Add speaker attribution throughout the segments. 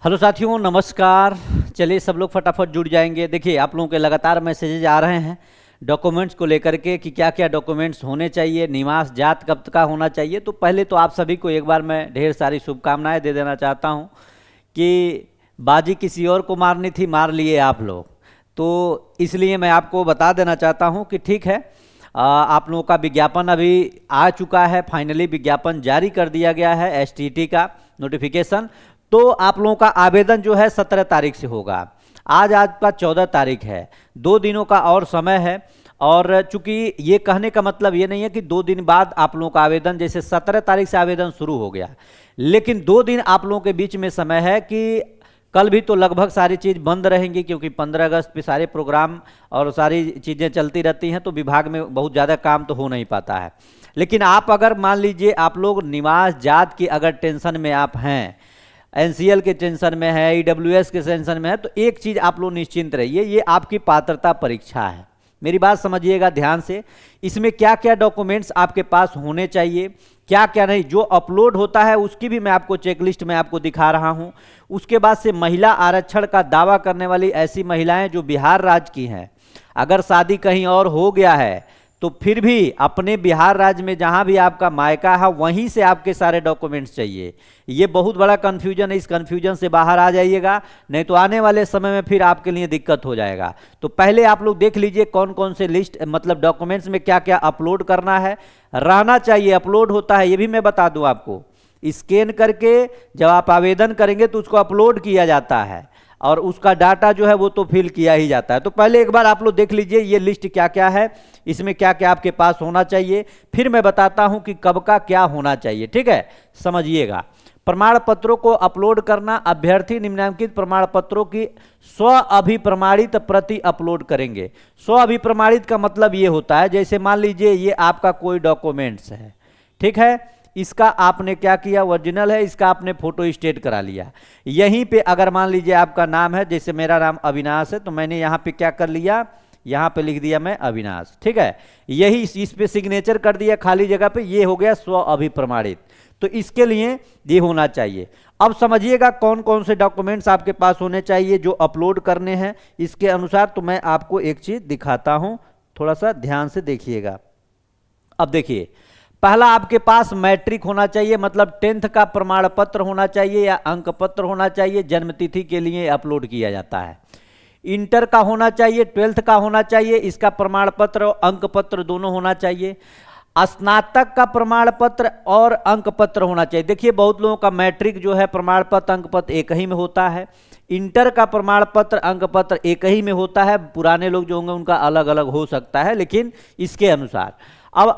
Speaker 1: Hello साथियों, नमस्कार। चलिए सब लोग फटाफट जुड़ जाएंगे। देखिए, आप लोगों के लगातार मैसेजेज आ रहे हैं डॉक्यूमेंट्स को लेकर के कि क्या क्या डॉक्यूमेंट्स होने चाहिए, निवास जात कब तक का होना चाहिए। तो पहले तो आप सभी को एक बार मैं ढेर सारी शुभकामनाएं दे देना चाहता हूं कि बाजी किसी और को मारनी थी, मार लिए आप लोग। तो इसलिए मैं आपको बता देना चाहता हूं कि ठीक है, आप लोगों का विज्ञापन अभी आ चुका है। फाइनली विज्ञापन जारी कर दिया गया है, एसटीटी का नोटिफिकेशन। तो आप लोगों का आवेदन जो है 17 तारीख से होगा। आज आपका 14 तारीख है, 2 दिनों का और समय है। और चूंकि ये कहने का मतलब ये नहीं है कि 2 दिन बाद आप लोगों का आवेदन, जैसे 17 तारीख से आवेदन शुरू हो गया, लेकिन 2 दिन आप लोगों के बीच में समय है कि कल भी तो लगभग सारी चीज़ बंद रहेंगी, क्योंकि 15 अगस्त पे सारे प्रोग्राम और सारी चीज़ें चलती रहती हैं, तो विभाग में बहुत ज़्यादा काम तो हो नहीं पाता है। लेकिन आप अगर मान लीजिए आप लोग निवास जात की अगर टेंशन में आप हैं, एनसीएल के टेंशन में है, ईडब्ल्यूएस के टेंशन में है, तो एक चीज़ आप लोग निश्चिंत रहिए, ये आपकी पात्रता परीक्षा है। मेरी बात समझिएगा ध्यान से। इसमें क्या क्या डॉक्यूमेंट्स आपके पास होने चाहिए, क्या क्या नहीं, जो अपलोड होता है उसकी भी मैं आपको चेकलिस्ट में आपको दिखा रहा हूं। उसके बाद से महिला आरक्षण का दावा करने वाली ऐसी महिलाएं जो बिहार राज्य की हैं, अगर शादी कहीं और हो गया है तो फिर भी अपने बिहार राज्य में जहां भी आपका मायका है वहीं से आपके सारे डॉक्यूमेंट्स चाहिए। ये बहुत बड़ा कन्फ्यूजन है, इस कन्फ्यूजन से बाहर आ जाइएगा, नहीं तो आने वाले समय में फिर आपके लिए दिक्कत हो जाएगा। तो पहले आप लोग देख लीजिए कौन कौन से लिस्ट, मतलब डॉक्यूमेंट्स में क्या क्या अपलोड करना है, रहना चाहिए। अपलोड होता है, ये भी मैं बता दूं आपको, स्कैन करके जब आप आवेदन करेंगे तो उसको अपलोड किया जाता है और उसका डाटा जो है वो तो फिल किया ही जाता है। तो पहले एक बार आप लोग देख लीजिए ये लिस्ट क्या क्या है, इसमें क्या क्या आपके पास होना चाहिए, फिर मैं बताता हूं कि कब का क्या होना चाहिए। ठीक है, समझिएगा। प्रमाण पत्रों को अपलोड करना, अभ्यर्थी निम्नलिखित प्रमाण पत्रों की स्व अभिप्रमाणित प्रति अपलोड करेंगे। स्व अभिप्रमाणित का मतलब ये होता है, जैसे मान लीजिए ये आपका कोई डॉक्यूमेंट्स है, ठीक है, इसका आपने क्या किया, ओरिजिनल है, इसका आपने फोटो स्टेट करा लिया। यहीं पे अगर मान लीजिए आपका नाम है, जैसे मेरा नाम अविनाश है, तो मैंने यहाँ पे क्या कर लिया, यहाँ पे लिख दिया मैं अविनाश। ठीक है, यही इस पे सिग्नेचर कर दिया खाली जगह पे, ये हो गया स्व अभिप्रमाणित। तो इसके लिए ये होना चाहिए। अब समझिएगा कौन कौन से डॉक्यूमेंट्स आपके पास होने चाहिए जो अपलोड करने हैं इसके अनुसार। तो मैं आपको एक चीज दिखाता हूं, थोड़ा सा ध्यान से देखिएगा। अब देखिए, पहला आपके पास मैट्रिक होना चाहिए, मतलब 10th का प्रमाण पत्र होना चाहिए या अंक पत्र होना चाहिए, जन्मतिथि के लिए अपलोड किया जाता है। इंटर का होना चाहिए, 12th का होना चाहिए, इसका प्रमाण पत्र और अंक पत्र दोनों होना चाहिए। स्नातक का प्रमाण पत्र और अंक पत्र होना चाहिए। देखिए, बहुत लोगों का मैट्रिक जो है प्रमाण पत्र अंक पत्र एक ही में होता है, इंटर का प्रमाण पत्र अंक पत्र एक ही में होता है। पुराने लोग जो होंगे उनका अलग अलग हो सकता है, लेकिन इसके अनुसार। अब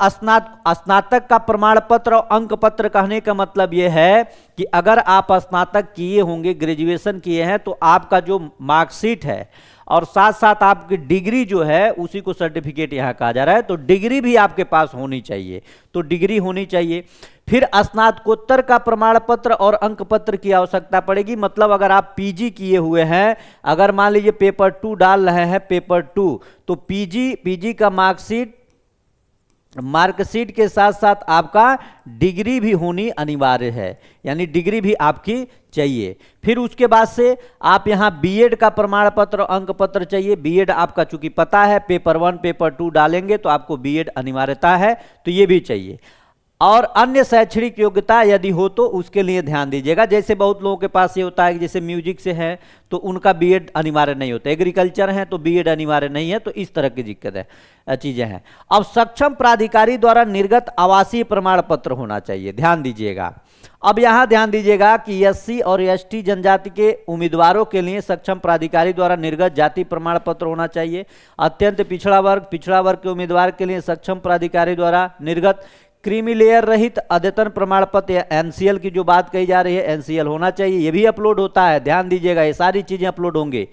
Speaker 1: स्नातक का प्रमाण पत्र और अंक पत्र कहने का मतलब यह है कि अगर आप स्नातक किए होंगे, ग्रेजुएशन किए हैं, तो आपका जो मार्कशीट है और साथ साथ आपकी डिग्री जो है उसी को सर्टिफिकेट यहाँ कहा जा रहा है, तो डिग्री भी आपके पास होनी चाहिए। तो डिग्री होनी चाहिए। फिर स्नातकोत्तर का प्रमाण पत्र और अंक पत्र की आवश्यकता पड़ेगी, मतलब अगर आप पीजी किए हुए हैं, अगर मान लीजिए पेपर 2 डाल रहे हैं, पेपर 2, तो पीजी का मार्कशीट के साथ साथ आपका डिग्री भी होनी अनिवार्य है, यानी डिग्री भी आपकी चाहिए। फिर उसके बाद से आप यहाँ बीएड का प्रमाण पत्र और अंक पत्र चाहिए। बीएड आपका चूंकि पता है पेपर 1 पेपर 2 डालेंगे तो आपको बीएड अनिवार्यता है, तो ये भी चाहिए। और अन्य शैक्षणिक योग्यता यदि हो तो उसके लिए ध्यान दीजिएगा। जैसे बहुत लोगों के पास ये होता है कि जैसे म्यूजिक से है तो उनका बीएड अनिवार्य नहीं होता, एग्रीकल्चर है तो बीएड अनिवार्य नहीं है, तो इस तरह की दिक्कत है, चीजें हैं। अब सक्षम प्राधिकारी द्वारा निर्गत आवासीय प्रमाण पत्र होना चाहिए, ध्यान दीजिएगा। अब यहां ध्यान दीजिएगा कि एससी और एसटी जनजाति के उम्मीदवारों के लिए सक्षम प्राधिकारी द्वारा निर्गत जाति प्रमाण पत्र होना चाहिए। अत्यंत पिछड़ा वर्ग के उम्मीदवार के लिए सक्षम प्राधिकारी द्वारा निर्गत क्रीमी लेयर रहित अद्यतन प्रमाण पत्र या एनसीएल की जो बात कही जा रही है, एनसीएल होना चाहिए, ये भी अपलोड होता है, ध्यान दीजिएगा, ये सारी चीजें अपलोड होंगे।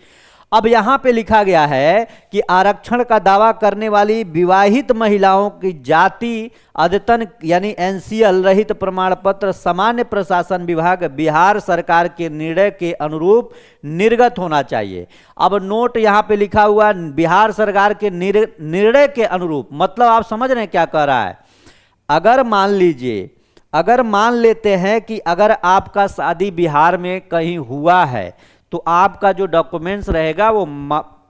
Speaker 1: अब यहां पे लिखा गया है कि आरक्षण का दावा करने वाली विवाहित महिलाओं की जाति अद्यतन यानी एनसीएल रहित प्रमाण पत्र सामान्य प्रशासन विभाग बिहार सरकार के निर्णय के अनुरूप निर्गत होना चाहिए। अब नोट यहां पे लिखा हुआ बिहार सरकार के निर्णय के अनुरूप, मतलब आप समझ रहे हैं क्या कह रहा है। अगर मान लीजिए अगर मान लेते हैं कि अगर आपका शादी बिहार में कहीं हुआ है तो आपका जो डॉक्यूमेंट्स रहेगा वो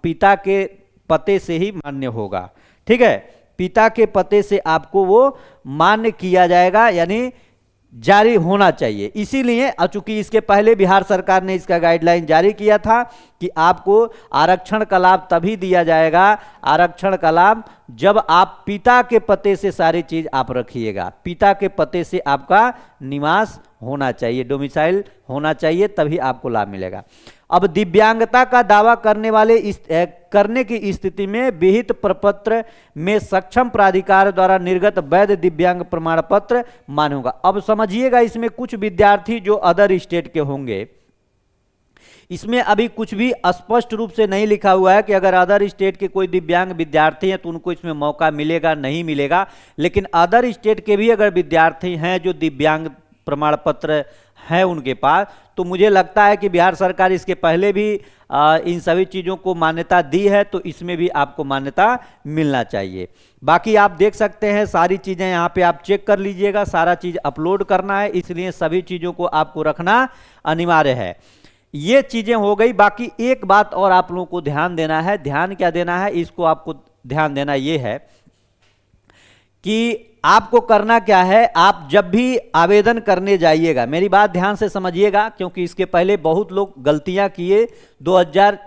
Speaker 1: पिता के पते से ही मान्य होगा। ठीक है, पिता के पते से आपको वो मान्य किया जाएगा, यानी जारी होना चाहिए। इसीलिए चूंकि इसके पहले बिहार सरकार ने इसका गाइडलाइन जारी किया था कि आपको आरक्षण का लाभ तभी दिया जाएगा, आरक्षण का लाभ जब आप पिता के पते से सारी चीज आप रखिएगा, पिता के पते से आपका निवास होना चाहिए, डोमिसाइल होना चाहिए, तभी आपको लाभ मिलेगा। अब दिव्यांगता का दावा करने की स्थिति में विहित प्रपत्र में सक्षम प्राधिकार द्वारा निर्गत वैध दिव्यांग प्रमाण पत्र मान्य होगा। अब समझिएगा, इसमें कुछ विद्यार्थी जो अदर स्टेट के होंगे, इसमें अभी कुछ भी स्पष्ट रूप से नहीं लिखा हुआ है कि अगर अदर स्टेट के कोई दिव्यांग विद्यार्थी हैं तो उनको इसमें मौका मिलेगा नहीं मिलेगा। लेकिन अदर स्टेट के भी अगर विद्यार्थी हैं जो दिव्यांग प्रमाण पत्र है उनके पास, तो मुझे लगता है कि बिहार सरकार इसके पहले भी इन सभी चीज़ों को मान्यता दी है, तो इसमें भी आपको मान्यता मिलना चाहिए। बाकी आप देख सकते हैं सारी चीज़ें यहाँ पे आप चेक कर लीजिएगा, सारा चीज़ अपलोड करना है, इसलिए सभी चीज़ों को आपको रखना अनिवार्य है। ये चीज़ें हो गई। बाकी एक बात और आप लोगों को ध्यान देना है। ध्यान क्या देना है, इसको आपको ध्यान देना ये है कि आपको करना क्या है, आप जब भी आवेदन करने जाइएगा, मेरी बात ध्यान से समझिएगा, क्योंकि इसके पहले बहुत लोग गलतियां किए। 2000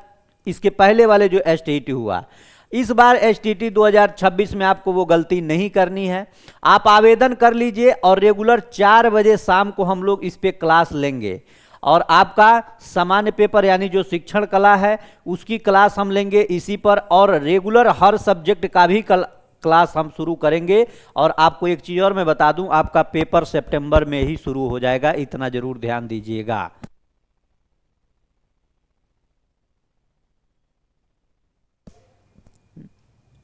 Speaker 1: इसके पहले वाले जो एसटीटी हुआ, इस बार एसटीटी 2026 में आपको वो गलती नहीं करनी है। आप आवेदन कर लीजिए और रेगुलर 4 बजे शाम को हम लोग इस पे क्लास लेंगे, और आपका सामान्य पेपर यानी जो शिक्षण कला है उसकी क्लास हम लेंगे इसी पर, और रेगुलर हर सब्जेक्ट का भी क्लास हम शुरू करेंगे। और आपको एक चीज और मैं बता दूं, आपका पेपर सितंबर में ही शुरू हो जाएगा, इतना जरूर ध्यान दीजिएगा।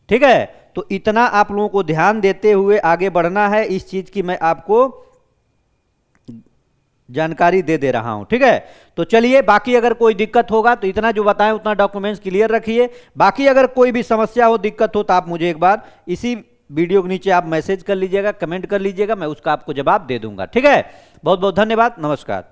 Speaker 1: ठीक है, तो इतना आप लोगों को ध्यान देते हुए आगे बढ़ना है। इस चीज की मैं आपको जानकारी दे रहा हूं। ठीक है, तो चलिए, बाकी अगर कोई दिक्कत होगा तो इतना जो बताएं उतना डॉक्यूमेंट्स क्लियर रखिए। बाकी अगर कोई भी समस्या हो, दिक्कत हो, तो आप मुझे एक बार इसी वीडियो के नीचे आप मैसेज कर लीजिएगा, कमेंट कर लीजिएगा, मैं उसका आपको जवाब दे दूंगा। ठीक है, बहुत बहुत धन्यवाद, नमस्कार।